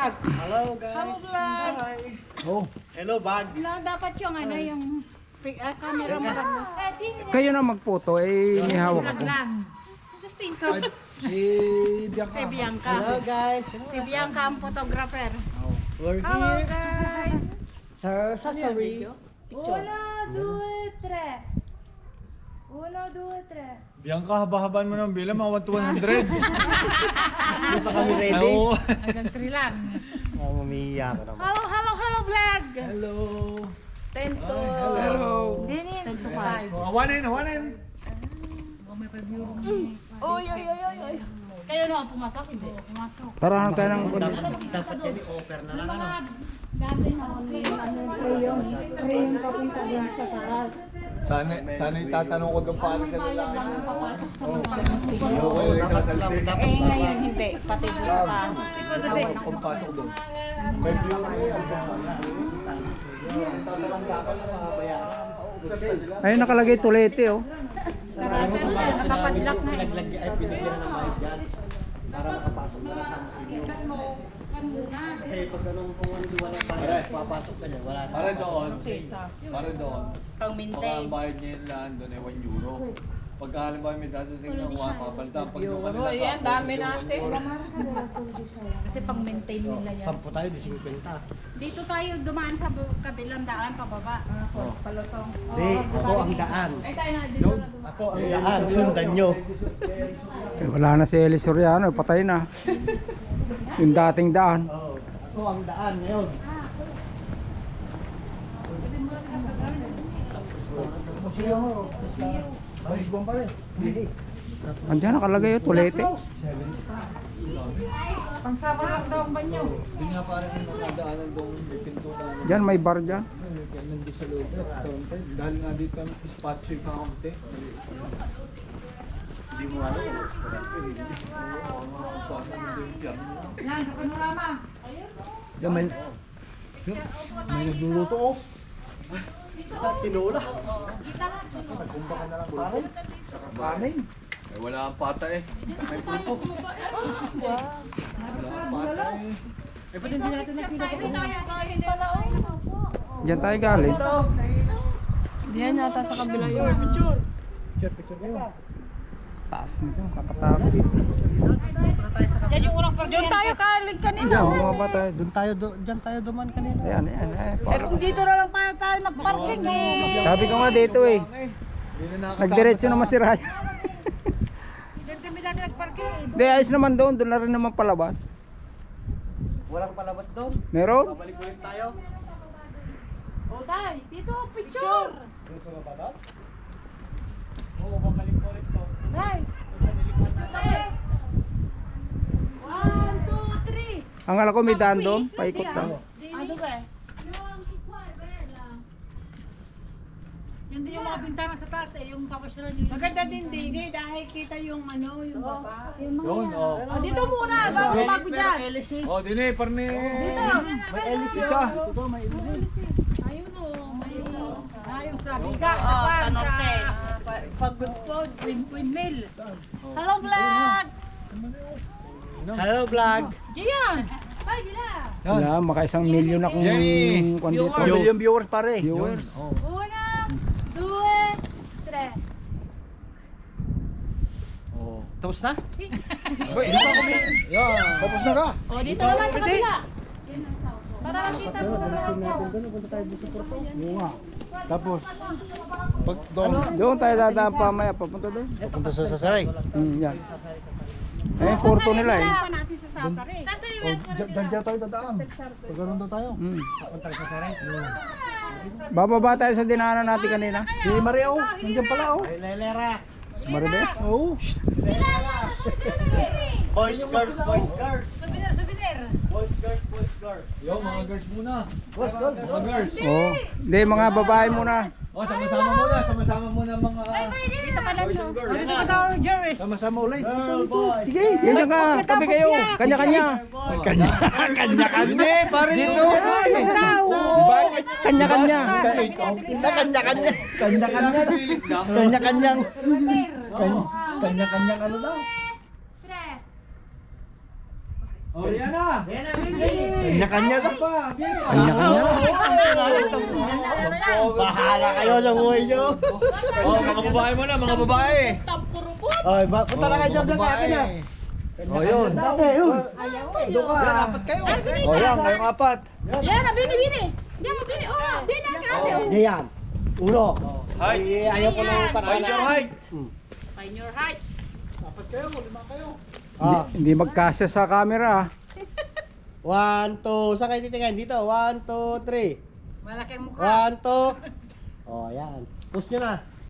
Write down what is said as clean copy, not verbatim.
vlog. Hello guys. Hello vlog. Hi. Oh, Hello bag. Dapat yung ano yung camera maganda. kayo na magpoto eh may hawak ako. Just pinto. Si Bianca. Si Bianca. Hello guys. Si Bianca ang photographer. We're Hello here. guys. Sir, sorry. Uno, due, tre. Uno, due, tre. Bianca, haba-habaan mo ng bilang, mga 100. Hindi pa kami ready. Oo. Hanggang 3 lang. Umiiyak naman. Hello vlog. Hello. 10 to... Hello. Dinin. 10 to 5. Awanin, awanin. Oy. Kayo na pumasok hindi? Pumasok. Tara tayo ng Dapat yan i-offer na lang ano. Dati crayon papunta din sa taas. Sana itatanong ko doon paano sa lalaki. Papasok sa mga Oo, Dapat ngayon hindi, pati doon sa taas. kung pasok doon. May view na yun. Ay nakalagay tulete oh. Sarado na, nakapadlock na. Pinagyan na ng bayad dyan. Para makapasok na lang sa inyo. Kasi pag anong kung ano di walang bayad, papasok ka dyan. Wala na. Para doon. Para doon. Pang Baka maintain. ang bayad niya yung lahan doon ay 1 euro. Pagka halimbawa may dadating na 1, papalitan. Pag yung kanila yan, dami natin. 1 euro. Kasi pang maintain nila yan. 10 tayo, di 50. Dito tayo dumaan sa kabilang daan pababa. Palutong. Hindi, ako ang daan. Ay, tayo na dito na dumaan. Ako ang daan, sundan nyo. Eh, wala na si Eli Soriano, patay na. Yung dating daan. Ako ang daan ngayon. Andiyan nakalagay yung tulete. Pangsama lang daw ang banyo. Hindi nga parang yung nadaanan doon, may pinto na. Diyan may bar dyan. Kaya nandun sa loob, restaurant. Dahil nga dito ang spatio yung kakamte. Hindi mo alam. Yan, sa panorama. Diyan may nagluluto oh. Tinula. Kanin. Eh, wala ang pata eh. May puto. Wala ang pata eh. Eh, ba't hindi natin nakita ko? Diyan tayo galing. Diyan yata sa kabila yun. Picture. Taas nito, kakatakot. Diyan yung unang parking. Diyan tayo kalig kanina. Diyan, bumaba tayo. Diyan tayo duman kanina. Ayan. Eh kung dito na lang pa tayo nagparking eh. Sabi ko nga dito eh. Hindi na nakakasama Nagdiretso sa- naman si Ryan. Diyan kami dati nagparking. Hindi, ayos naman doon. Doon na rin naman palabas. Walang palabas doon. Meron? Babalik ulit tayo. O tayo, dito picture. Oo, babalik ulit to. Tay. Tayo. 1, 2, 3. Ang alam ko may daan doon. Paikot lang. Ano ba eh? Yan din yung mga bintana sa taas eh, yung kapasyalan yung... Maganda din dini dahil kita yung ano, yung baba. Doon, oh. Oh, dito muna, bago dyan. Oh, dini, parni. May LC. Isa. Ayun o, may... Ayun sa biga, sa Oh, pan, sa norte. sa windmill. Hello vlog. Hello vlog. Gian! Ay, gila! Wala, maka 1 milyon akong Jenny. kung dito. Yung viewers pare. Viewers. Oh. 1, 2, 3. Oh. Tapos na? Yan. Tapos na ka. O, dito naman sa kabila. Para makita mo na lang ako. Punta tayo dito sa Oo nga. Tapos, pag doon tayo dadaan pa maya, papunta doon. Punta sa Sasaray. Yan. Eh, porto nila eh. Pa natin sa Sasari. Diyan tayo dadaan. Pag ganun daw tayo. Punta sa Sasaray. Bababa tayo sa dinaanan natin kanina. Si Maria oh. Nandiyan pala oh. Ay, Lelera. Maribe? Oo. Boys, girls, boys, girls. Souvenir, souvenir. Boys, girls, boys, girls. Yo, mga girls muna. Boys, girls. Mga girls. Oo. Hindi, mga babae muna. Oh, sama-sama muna. Sama-sama muna mga... Dito pala no. Dito ka daw, Jervis. Sama-sama ulit. Girl, boys. Sige, ganyan ka. Tabi kayo. Kanya-kanya. Hindi, pare dito. Bakit? Kanya-kanya. Kanya-kanya. Kanya-kanya. Kanya-kanyang. Kanya-kanyang ano daw? Oh, yan na. Yan na, Kanya-kanya na pa. Kanya-kanya na. Bahala kayo sa buhay nyo. Oh, mga babae mo na, mga babae. Oy, punta na kayo dyan, Blanca. Akin na. Oh, yun. Dati, yun. Doon ka. Apat kayo. Oh, yan, kayong apat. Yan na, bini. Yan mo, bini. Oh, bini ang ate. Yan. Uno. Hi. Ayaw ko nang Find your height. Find your height. Hindi magkasya sa camera. 1, 2. Saan kayo titingin? Dito. 1, 2, 3. Malaki ang mukha. 1, 2. Oh, yan. Push nyo na.